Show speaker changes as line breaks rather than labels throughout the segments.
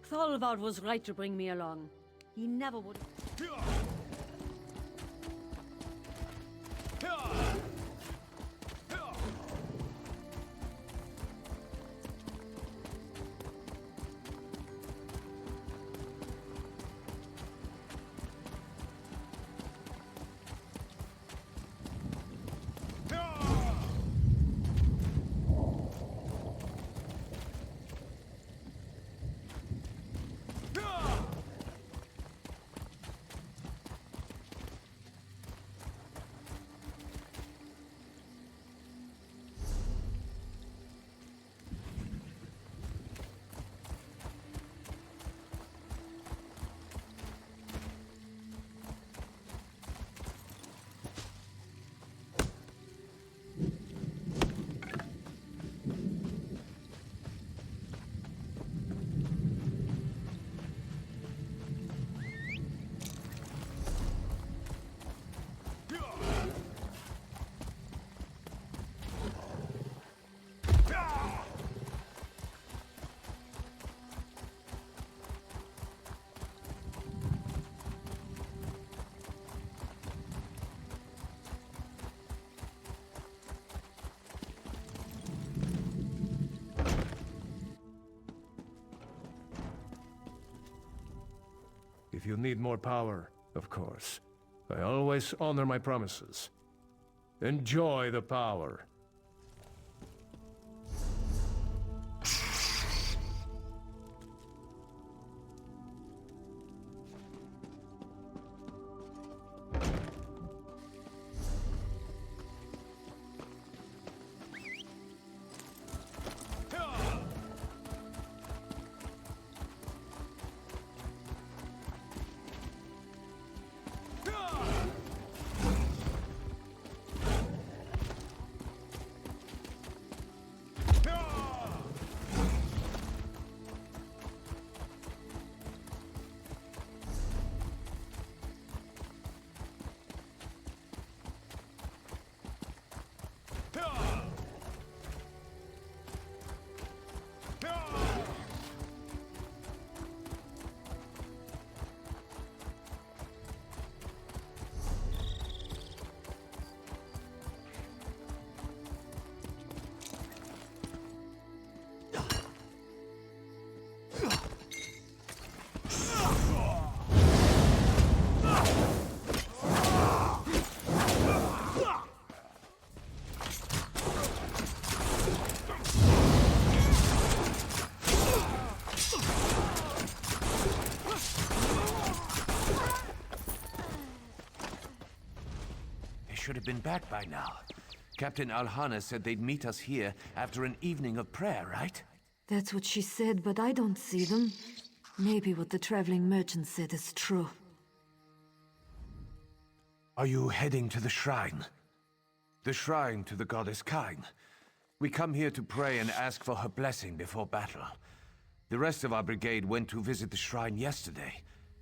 Tholvard was right to bring me along. He never would.
If you need more power, of course. I always honor my promises. Enjoy the power.
Should have been back by now. Captain Alhana said they'd meet us here after an evening of prayer, right?
That's what she said, but I don't see them. Maybe what the traveling merchant said is true.
Are you heading to the shrine? The shrine to the goddess Kine. We come here to pray and ask for her blessing before battle. The rest of our brigade went to visit the shrine yesterday.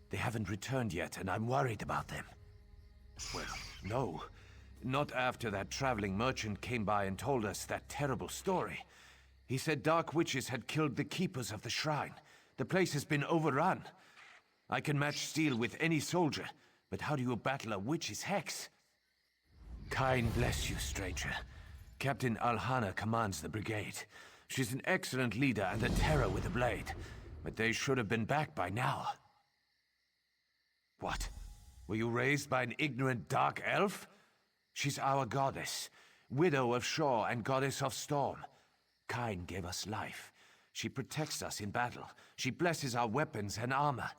They haven't returned yet, and I'm worried about them. Well, no. Not after that traveling merchant came by and told us that terrible story. He said dark witches had killed the keepers of the shrine. The place has been overrun. I can match steel with any soldier, but how do you battle a witch's hex? Kine bless you, stranger. Captain Alhana commands the brigade. She's an excellent leader and a terror with a blade, but they should have been back by now. What? Were you raised by an ignorant dark elf? She's our goddess, widow of shore and goddess of storm. Kine gave us life. She protects us in battle. She blesses our weapons and armor.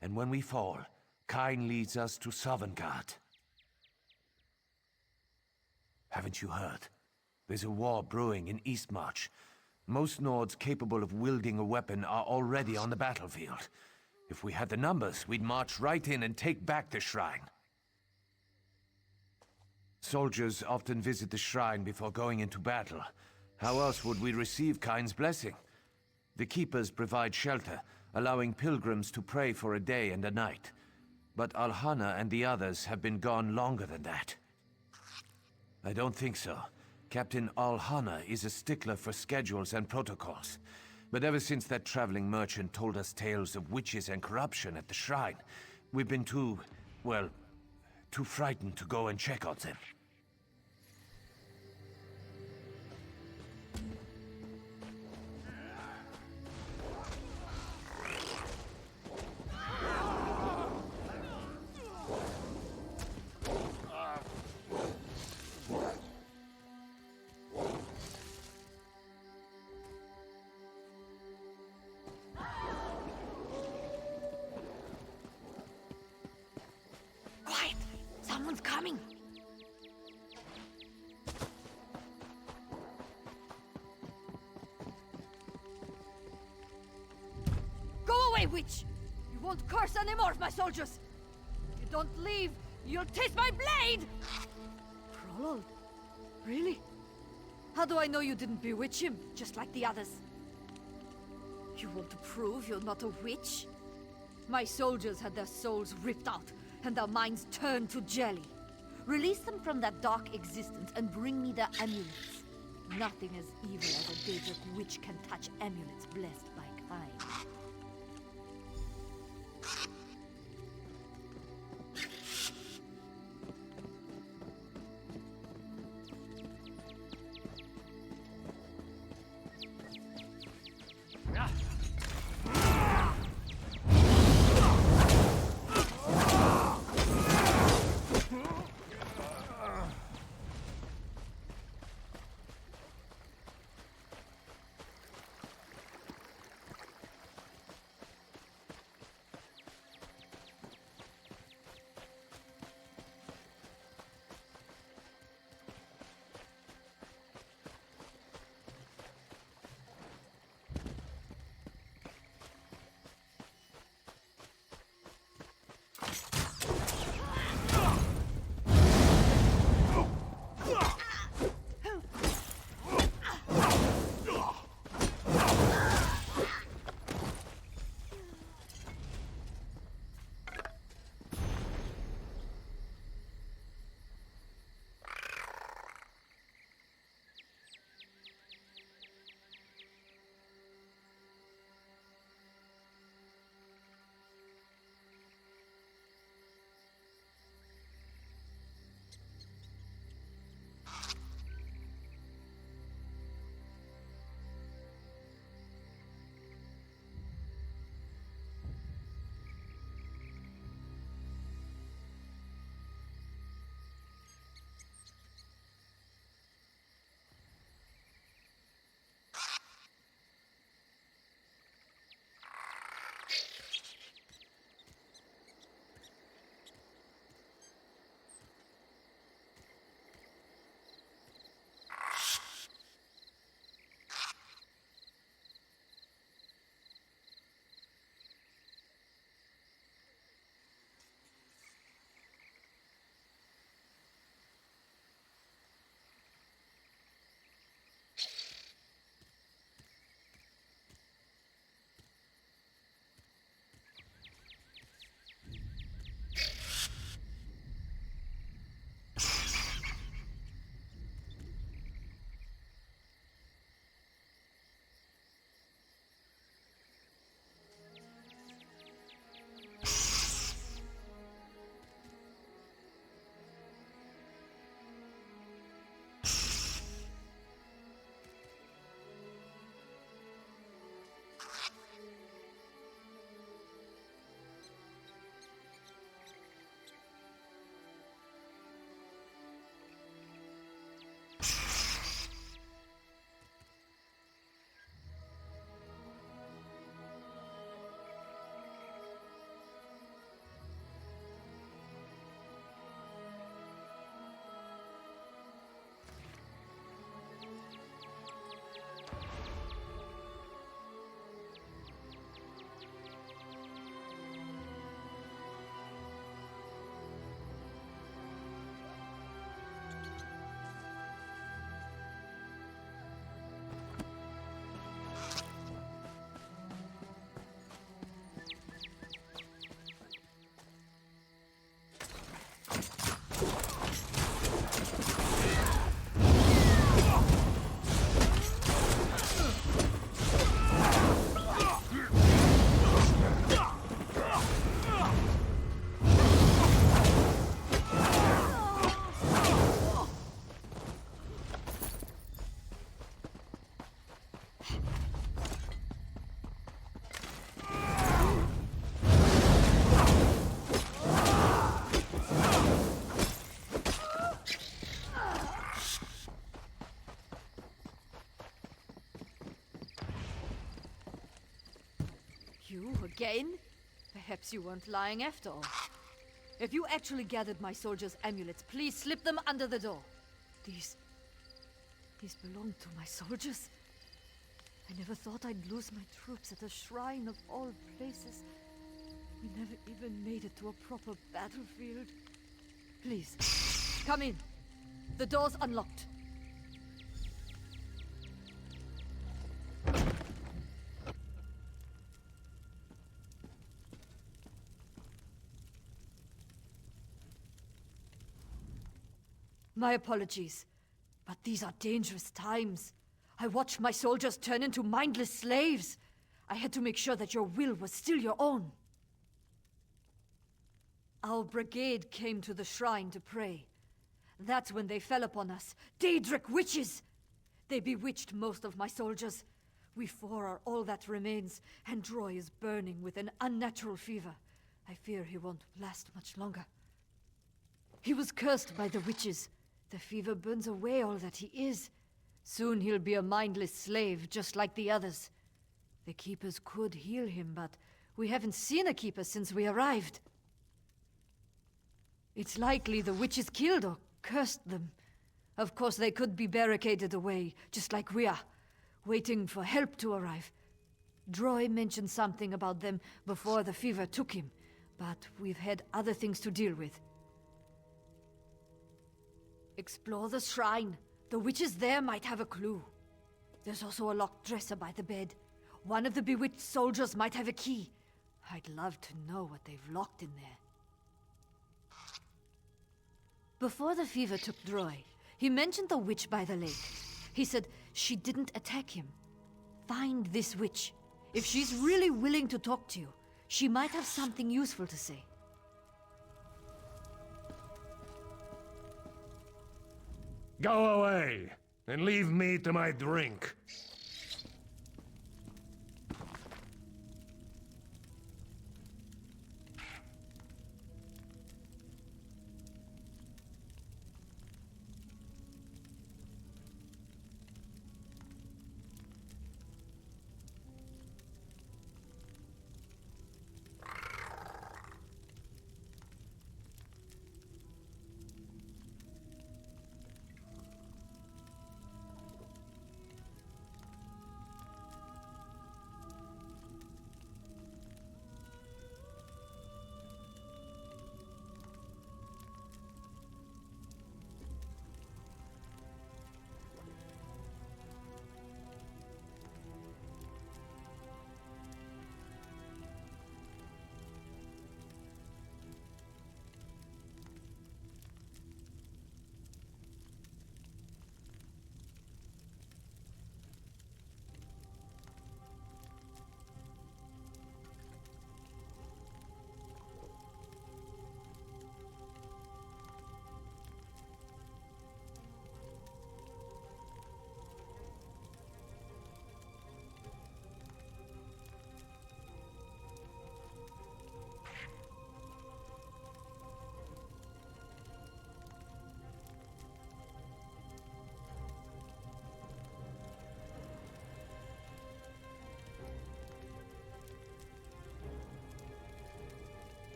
And when we fall, Kine leads us to Sovngarde. Haven't you heard? There's a war brewing in Eastmarch. Most Nords capable of wielding a weapon are already on the battlefield. If we had the numbers, we'd march right in and take back the shrine. Soldiers often visit the shrine before going into battle. How else would we receive Kine's blessing? The keepers provide shelter, allowing pilgrims to pray for a day and a night. But Alhana and the others have been gone longer than that. I don't think so. Captain Alhana is a stickler for schedules and protocols. But ever since that traveling merchant told us tales of witches and corruption at the shrine, we've been too, well, too frightened to go and check on them.
Quiet! Someone's coming!
Go away, witch! You won't curse anymore, my soldiers! If you don't leave, you'll taste my blade! Prolol? Really? How do I know you didn't bewitch him, just like the others? You want to prove you're not a witch? My soldiers had their souls ripped out, and their minds turned to jelly. Release them from that dark existence and bring me their amulets. Nothing as evil as a Daedric witch can touch amulets blessed by kind. You again? Perhaps you weren't lying after all. If you actually gathered my soldiers' amulets, please slip them under the door. These belong to my soldiers. I never thought I'd lose my troops at a shrine of all places. We never even made it to a proper battlefield. Please, come in. The door's unlocked. My apologies, but these are dangerous times. I watched my soldiers turn into mindless slaves. I had to make sure that your will was still your own. Our brigade came to the shrine to pray. That's when they fell upon us. Daedric witches! They bewitched most of my soldiers. We four are all that remains, and Droy is burning with an unnatural fever. I fear he won't last much longer. He was cursed by the witches. The fever burns away all that he is. Soon he'll be a mindless slave, just like the others. The Keepers could heal him, but we haven't seen a Keeper since we arrived. It's likely the witches killed or cursed them. Of course, they could be barricaded away, just like we are, waiting for help to arrive. Droy mentioned something about them before the fever took him, but we've had other things to deal with. Explore the shrine. The witches there might have a clue. There's also a locked dresser by the bed. One of the bewitched soldiers might have a key. I'd love to know what they've locked in there. Before the fever took Droy, he mentioned the witch by the lake. He said she didn't attack him. Find this witch. If she's really willing to talk to you, she might have something useful to say.
Go away, and leave me to my drink.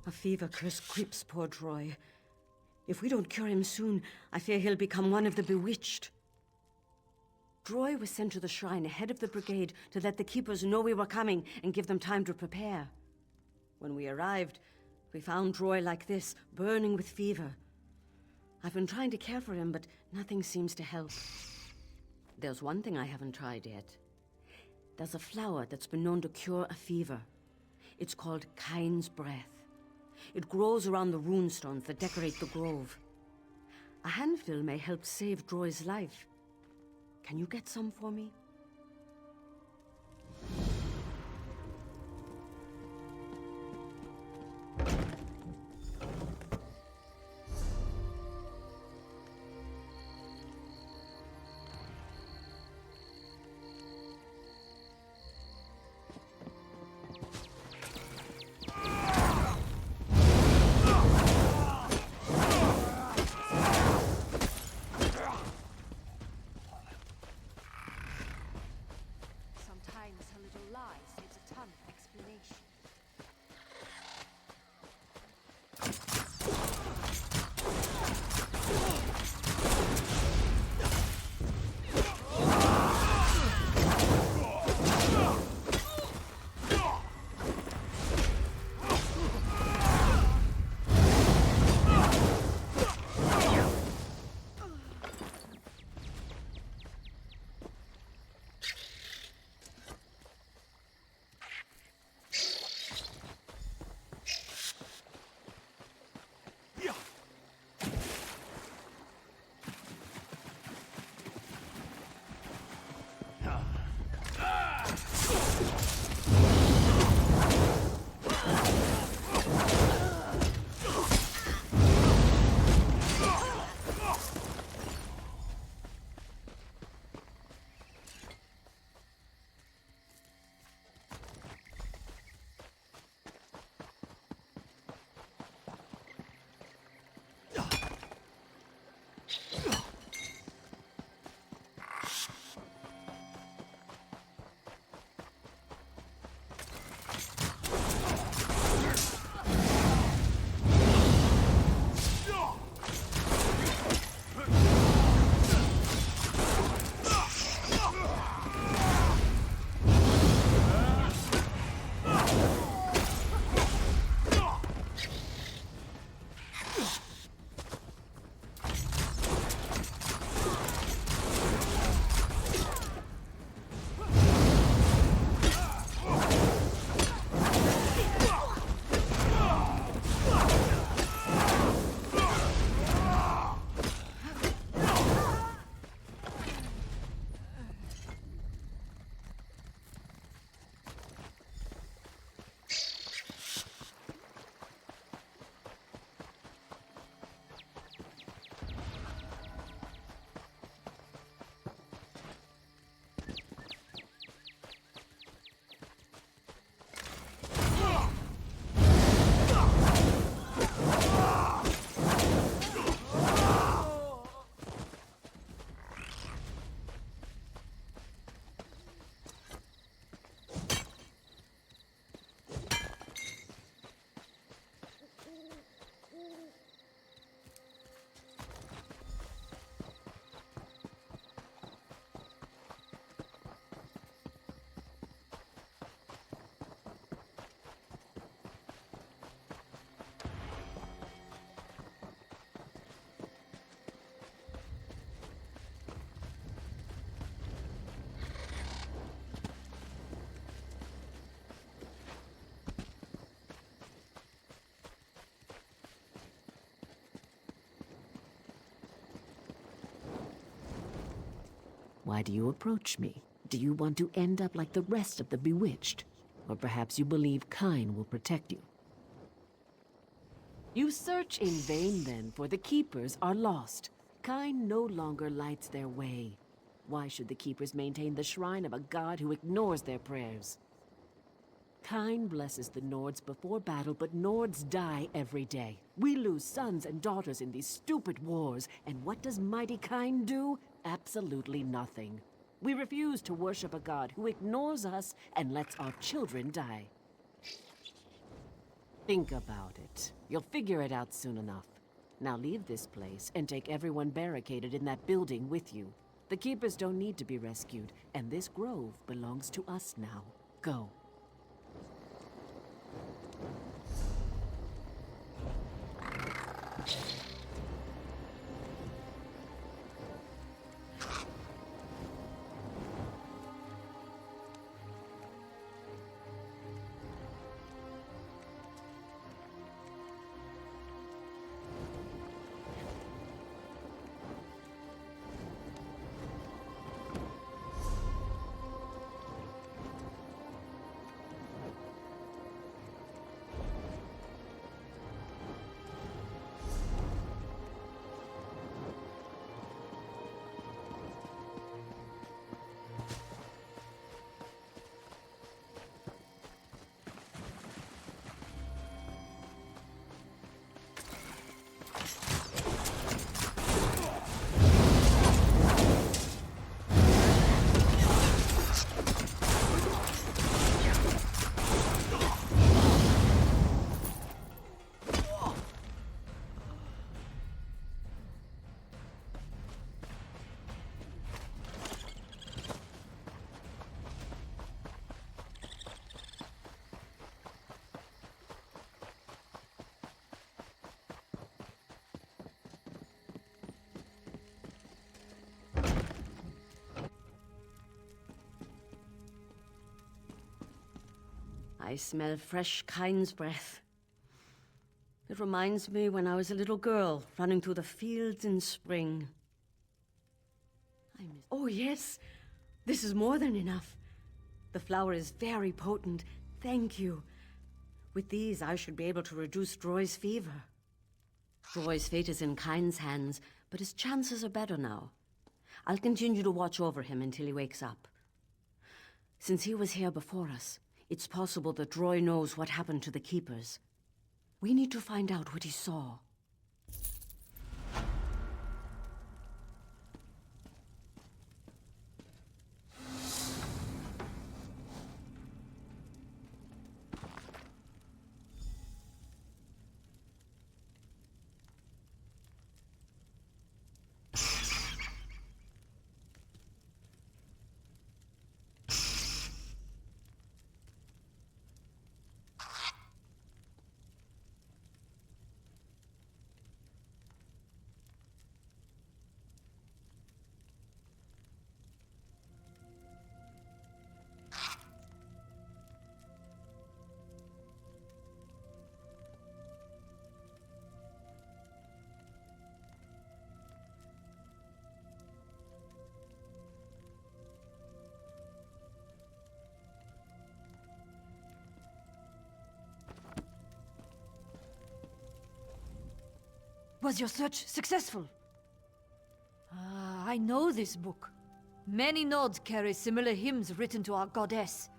A fever curse grips poor Droy. If we don't cure him soon, I fear he'll become one of the bewitched. Droy was sent to the shrine ahead of the brigade to let the keepers know we were coming and give them time to prepare. When we arrived, we found Droy like this, burning with fever. I've been trying to care for him, but nothing seems to help. There's one thing I haven't tried yet. There's a flower that's been known to cure a fever. It's called Kain's Breath. It grows around the runestones that decorate the grove. A handful may help save Droy's life. Can you get some for me?
Sometimes a little lie saves a ton of explanation.
Why do you approach me? Do you want to end up like the rest of the bewitched? Or perhaps you believe Kain will protect you? You search in vain then, for the Keepers are lost. Kain no longer lights their way. Why should the Keepers maintain the shrine of a god who ignores their prayers? Kain blesses the Nords before battle, but Nords die every day. We lose sons and daughters in these stupid wars, and what does mighty Kain do? Absolutely nothing. We refuse to worship a god who ignores us and lets our children die. Think about it. You'll figure it out soon enough.
Now leave this place and take everyone barricaded in that building with you. The Keepers don't need to be rescued, and this grove belongs to us now. Go.
I smell fresh Kine's breath. It reminds me when I was a little girl, running through the fields in spring. Oh yes, this is more than enough. The flower is very potent, thank you. With these, I should be able to reduce Droy's fever. Droy's fate is in Kine's hands, but his chances are better now. I'll continue to watch over him until he wakes up. Since he was here before us, it's possible that Droy knows what happened to the Keepers. We need to find out what he saw.
Was your search successful? I know this book. Many nodes carry similar hymns written to our goddess.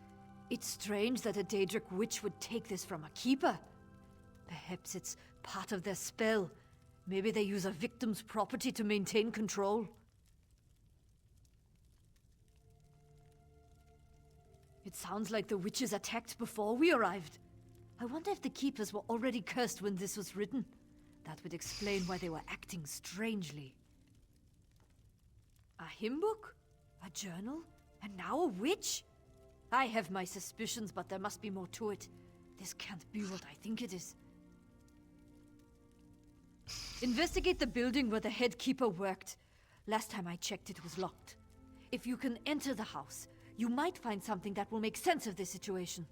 It's strange that a Daedric witch would take this from a keeper. Perhaps it's part of their spell. Maybe they use a victim's property to maintain control. It sounds like the witches attacked before we arrived. I wonder if the keepers were already cursed when this was written. That would explain why they were acting strangely. A hymn book? A journal? And now a witch? I have my suspicions, but there must be more to it. This can't be what I think it is. Investigate the building where the head keeper worked. Last time I checked, it was locked. If you can enter the house, you might find something that will make sense of this situation.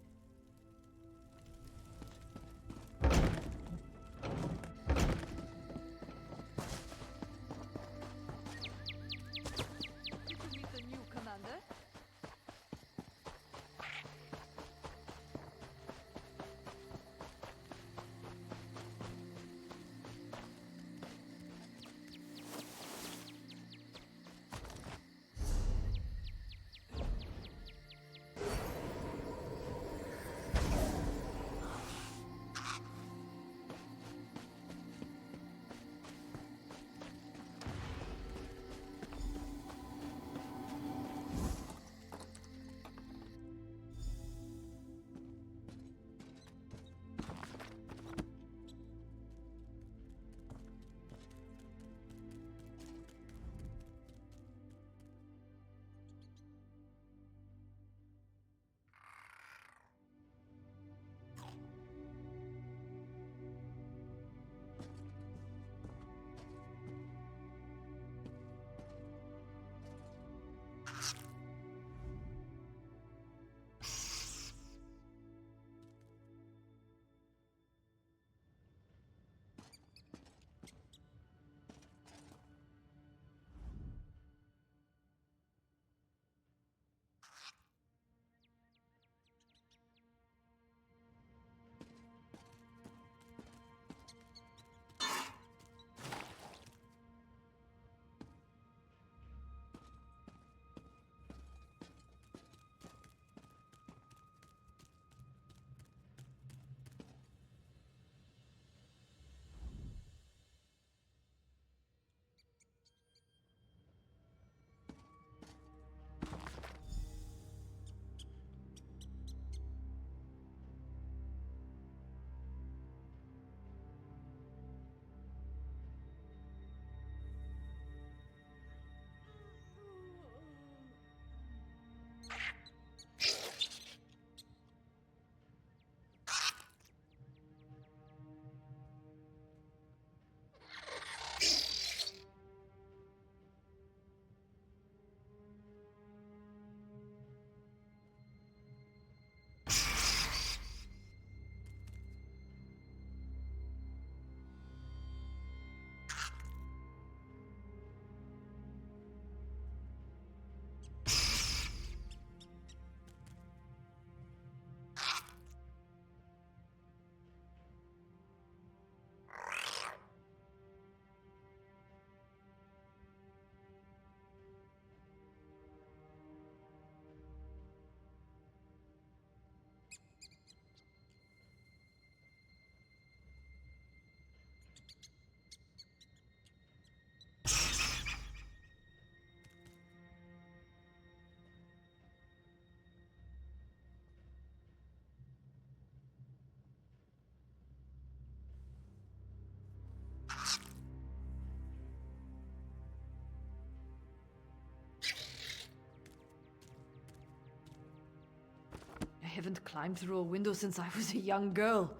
haven't climbed through a window since I was a young girl.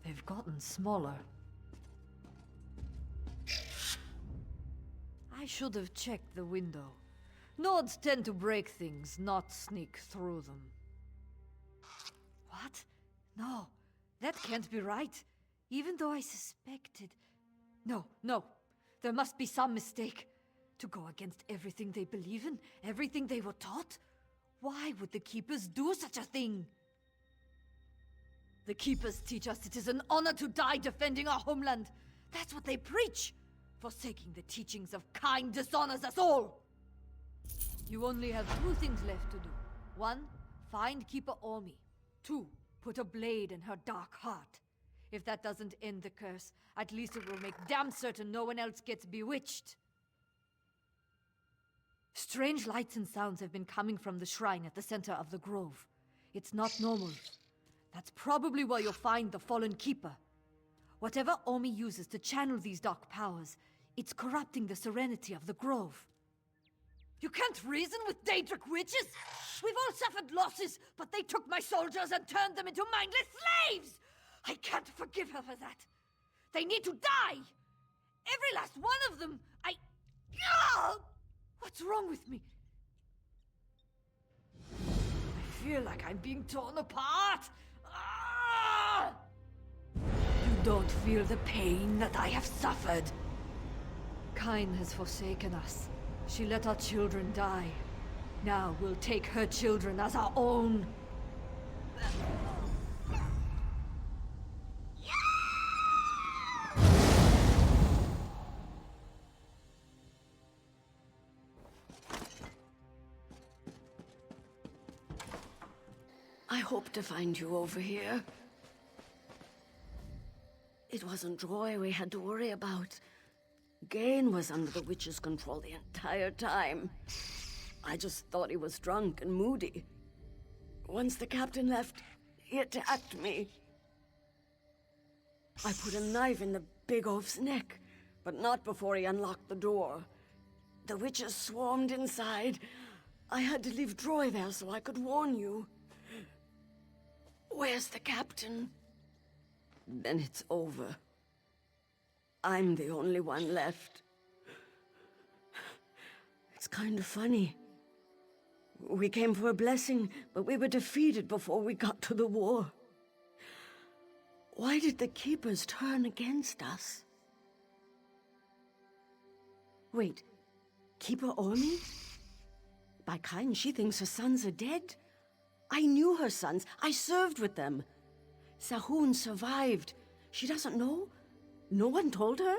They've gotten smaller. I should have checked the window. Nods tend to break things, not sneak through them. What? No, that can't be right. Even though I suspected... No. There must be some mistake. To go against everything they believe in, everything they were taught? Why would the Keepers do such a thing? The Keepers teach us it is an honor to die defending our homeland. That's what they preach. Forsaking the teachings of kind dishonors us all. You only have two things left to do. One, find Keeper Ormi. Two, put a blade in her dark heart. If that doesn't end the curse, at least it will make damn certain no one else gets bewitched. Strange lights and sounds have been coming from the shrine at the center of the grove. It's not normal. That's probably where you'll find the fallen Keeper. Whatever Ormi uses to channel these dark powers, it's corrupting the serenity of the grove. You can't reason with Daedric witches! We've all suffered losses, but they took my soldiers and turned them into mindless slaves! I can't forgive her for that. They need to die! Every last one of them! What's wrong with me? I feel like I'm being torn apart! Ah! You don't feel the pain that I have suffered. Kine has forsaken us. She let our children die. Now we'll take her children as our own.
I hoped to find you over here. It wasn't Droy we had to worry about. Gain was under the witch's control the entire time. I just thought he was drunk and moody. Once the captain left, he attacked me. I put a knife in the big oaf's neck, but not before he unlocked the door. The witches swarmed inside. I had to leave Droy there so I could warn you. Where's the captain? Then it's over. I'm the only one left. It's kind of funny. We came for a blessing, but we were defeated before we got to the war. Why did the Keepers turn against us? Wait, Keeper Ormi? By kind, she thinks her sons are dead. I knew her sons. I served with them. Sahun survived. She doesn't know? No one told her?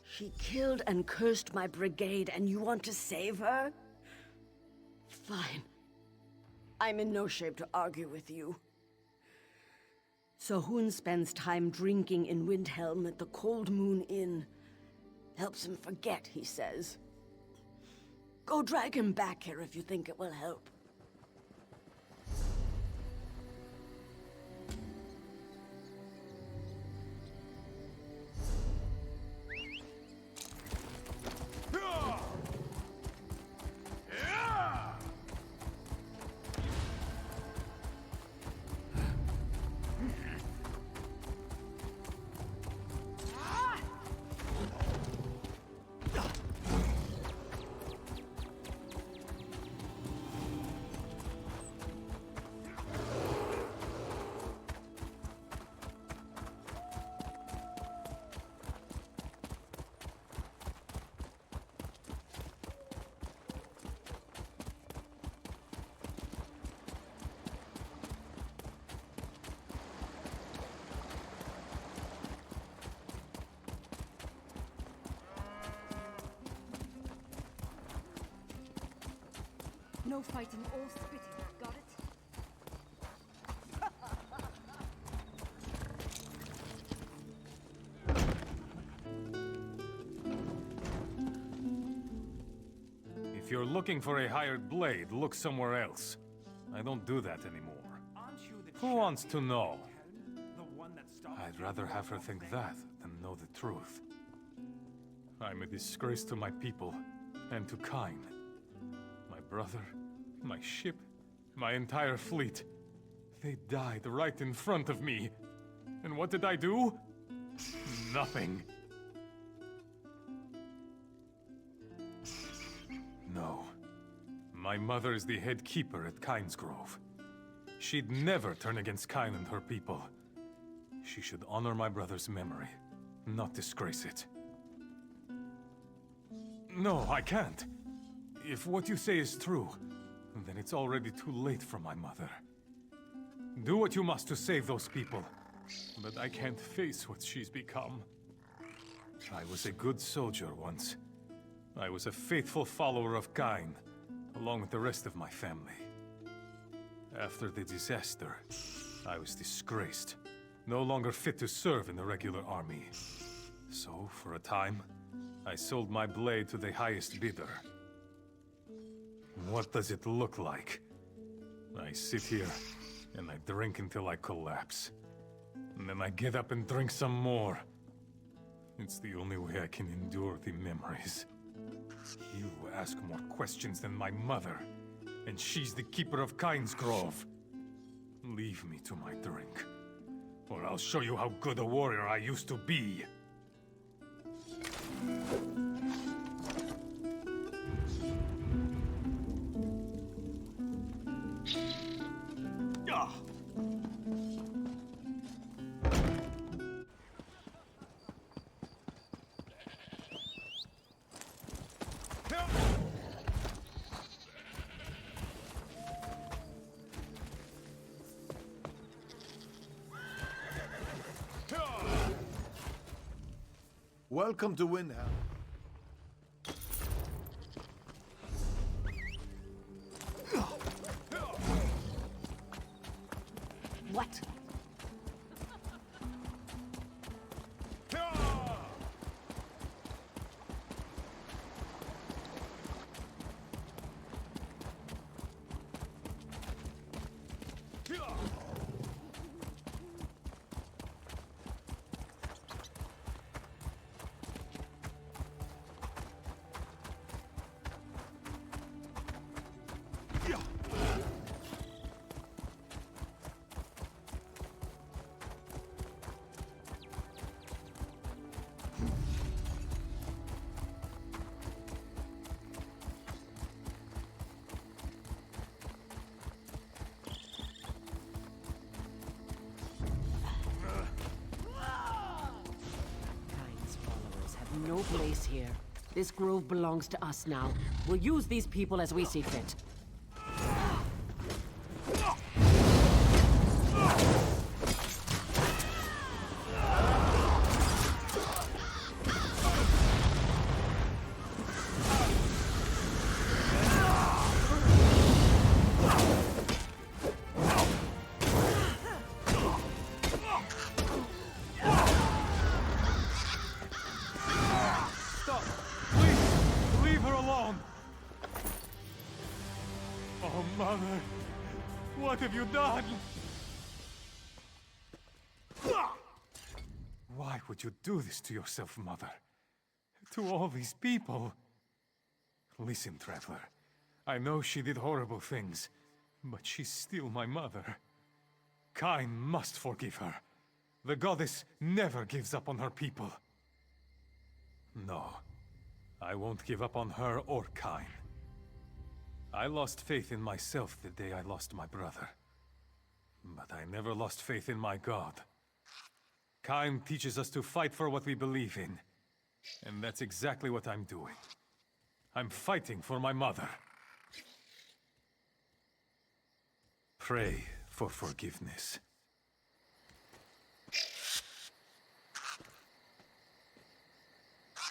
She killed and cursed my brigade, and you want to save her? Fine. I'm in no shape to argue with you. Sahun spends time drinking in Windhelm at the Cold Moon Inn. Helps him forget, he says. Go drag him back here if you think it will help.
No fighting or spitting, got it?
If you're looking for a hired blade, look somewhere else. I don't do that anymore. Who wants to know? I'd rather have her think that than know the truth.
I'm a disgrace to my people and to Kine. My brother, my ship, my entire fleet. They died right in front of me. And what did I do? Nothing. No. My mother is the head keeper at Kine's Grove. She'd never turn against Kine and her people. She should honor my brother's memory, not disgrace it. No, I can't. If what you say is true, then it's already too late for my mother. Do what you must to save those people, but I can't face what she's become. I was a good soldier once. I was a faithful follower of Kine, along with the rest of my family. After the disaster, I was disgraced, no longer fit to serve in the regular army. So, for a time, I sold my blade to the highest bidder. What does it look like? I sit here, and I drink until I collapse. And then I get up and drink some more. It's the only way I can endure the memories. You ask more questions than my mother, and she's the keeper of Kine's Grove. Leave me to my drink, or I'll show you how good a warrior I used to be.
Welcome to Windhelm.
What?
Kine's followers have no place here. This grove belongs to us now. We'll use these people as we see fit.
Stop! Please! Leave her alone! Oh, Mother! What have you done? Why would you do this to yourself, Mother? To all these people? Listen, Traveler. I know she did horrible things, but she's still my mother. Kine must forgive her. The goddess never gives up on her people. No, I won't give up on her or Kine. I lost faith in myself the day I lost my brother. But I never lost faith in my god. Kine teaches us to fight for what we believe in. And that's exactly what I'm doing. I'm fighting for my mother. Pray for forgiveness.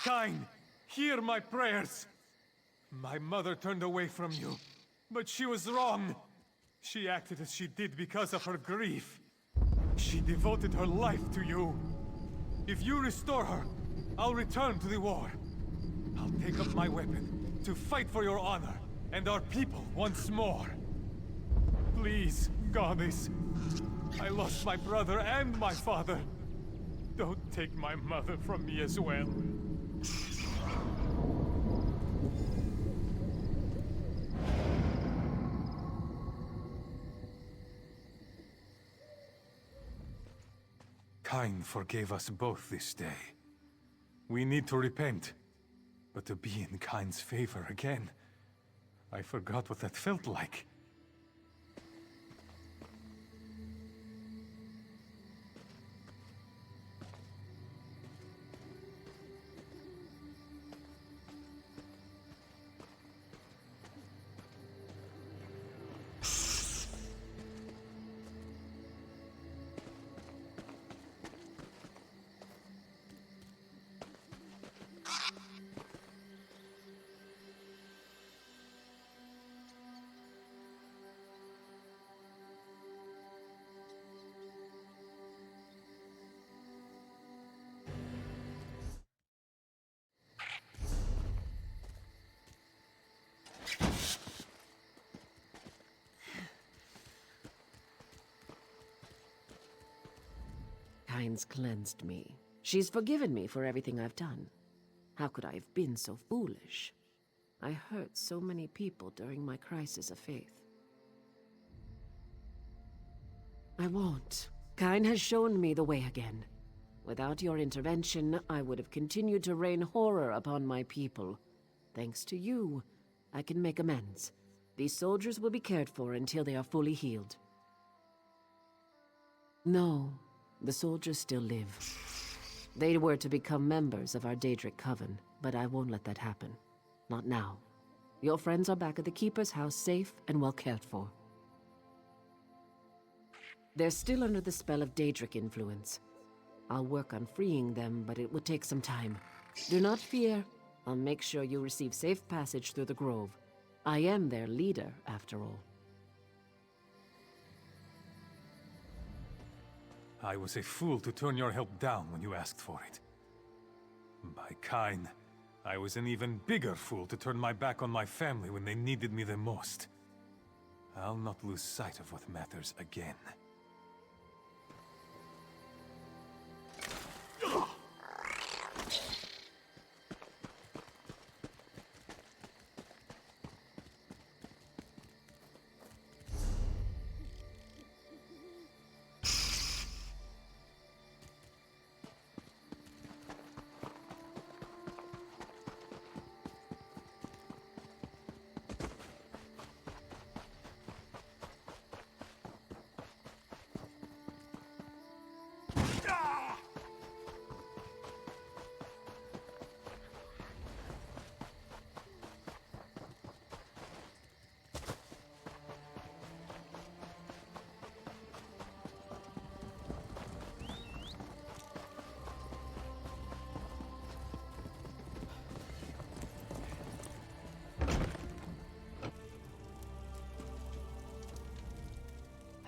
Kine, hear my prayers! My mother turned away from you, but she was wrong. She acted as she did because of her grief. She devoted her life to you. If you restore her, I'll return to the war. I'll take up my weapon to fight for your honor and our people once more. Please, goddess. I lost my brother and my father. Don't take my mother from me as well. Kine forgave us both this day. We need to repent. But to be in Kine's favor again, I forgot what that felt like.
Kine's cleansed me. She's forgiven me for everything I've done. How could I have been so foolish? I hurt so many people during my crisis of faith. I won't. Kine has shown me the way again. Without your intervention, I would have continued to rain horror upon my people. Thanks to you, I can make amends. These soldiers will be cared for until they are fully healed. No, the soldiers still live. They were to become members of our Daedric coven, but I won't let that happen. Not now. Your friends are back at the Keeper's house, safe and well cared for. They're still under the spell of Daedric influence. I'll work on freeing them, but it will take some time. Do not fear. I'll make sure you receive safe passage through the grove. I am their leader, after all.
I was a fool to turn your help down when you asked for it. By Kine, I was an even bigger fool to turn my back on my family when they needed me the most. I'll not lose sight of what matters again.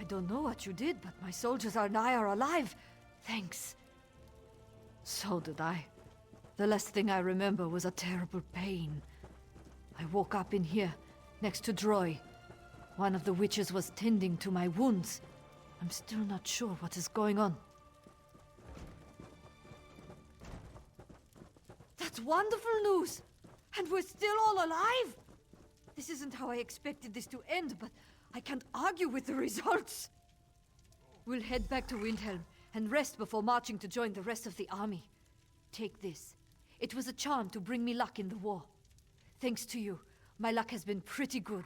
I don't know what you did, but my soldiers are alive. Thanks. So did I. The last thing I remember was a terrible pain. I woke up in here, next to Droi. One of the witches was tending to my wounds. I'm still not sure what is going on. That's wonderful news! And we're still all alive! This isn't how I expected this to end, but I can't argue with the results. We'll head back to Windhelm and rest before marching to join the rest of the army. Take this. It was a charm to bring me luck in the war. Thanks to you, my luck has been pretty good.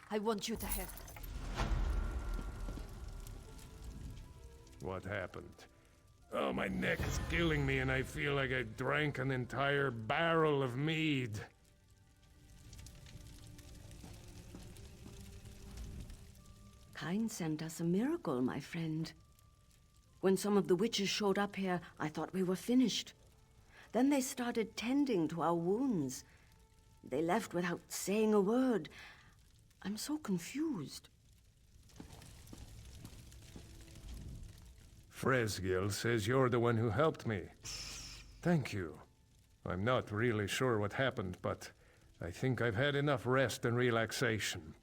I want you to have it.
What happened? Oh, my neck is killing me and I feel like I drank an entire barrel of mead.
Kine sent us a miracle, my friend. When some of the witches showed up here, I thought we were finished. Then they started tending to our wounds. They left without saying a word. I'm so confused.
Fresgil says you're the one who helped me. Thank you. I'm not really sure what happened, but I think I've had enough rest and relaxation.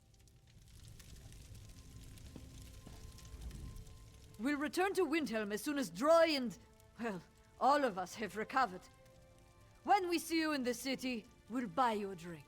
We'll return to Windhelm as soon as Droi and, well, all of us have recovered. When we see you in the city, we'll buy you a drink.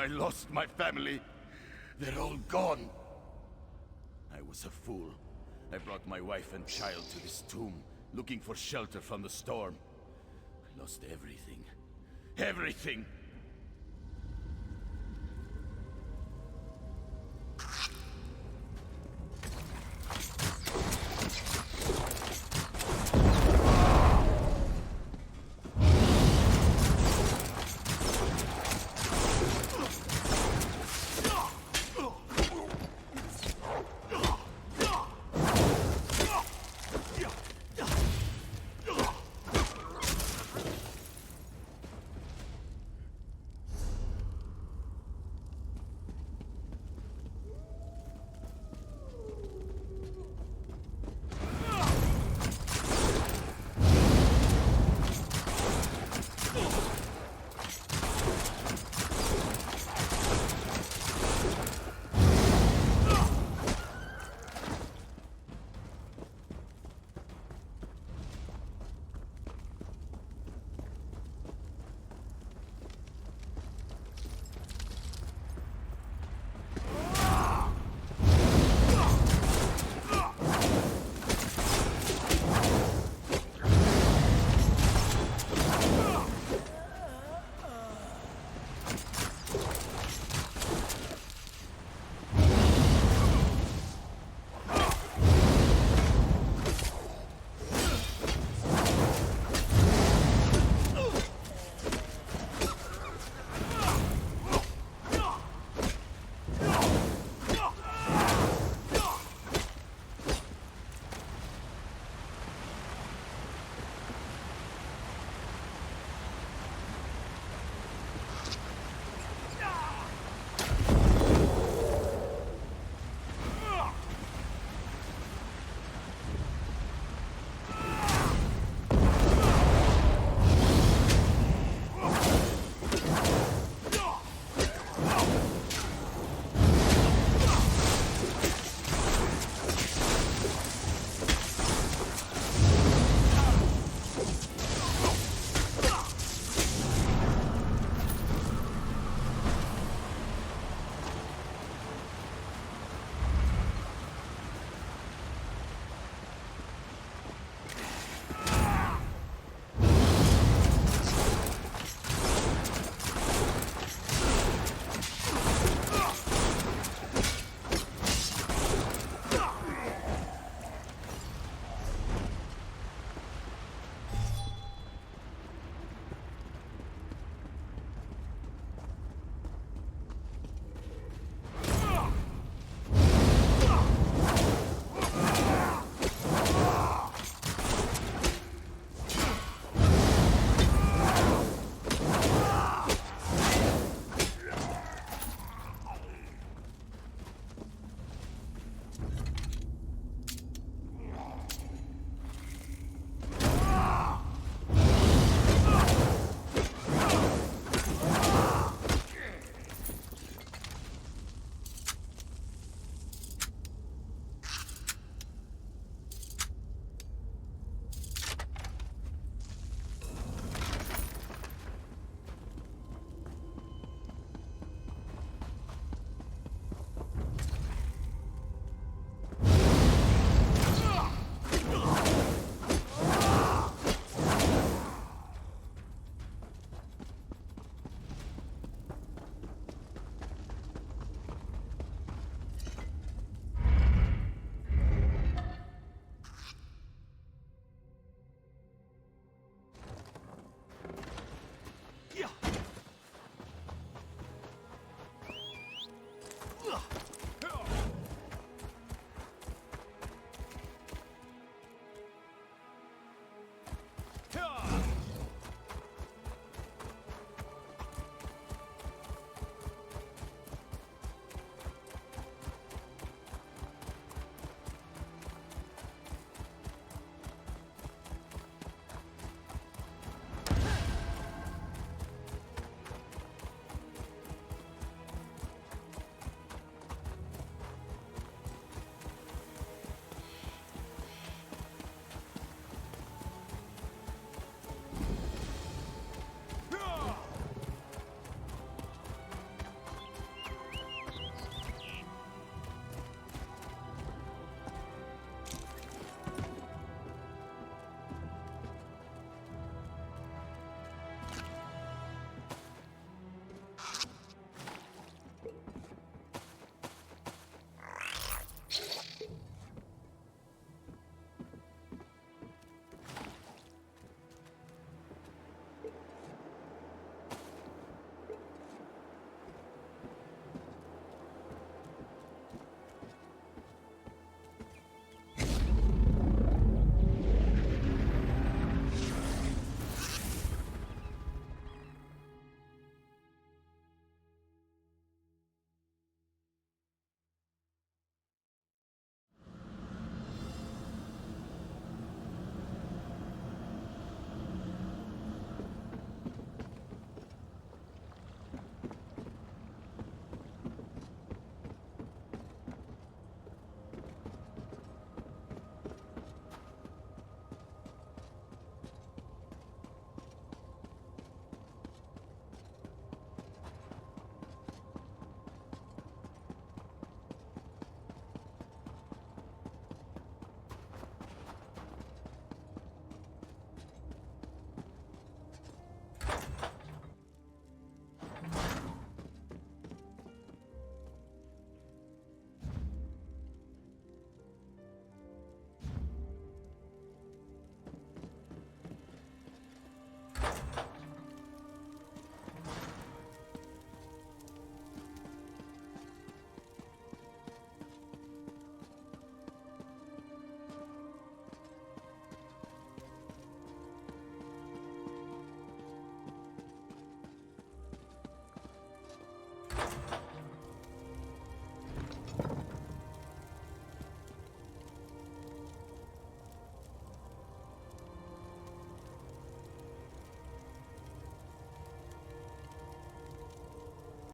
I lost my family. They're all gone. I was a fool. I brought my wife and child to this tomb, looking for shelter from the storm. I lost everything. Everything!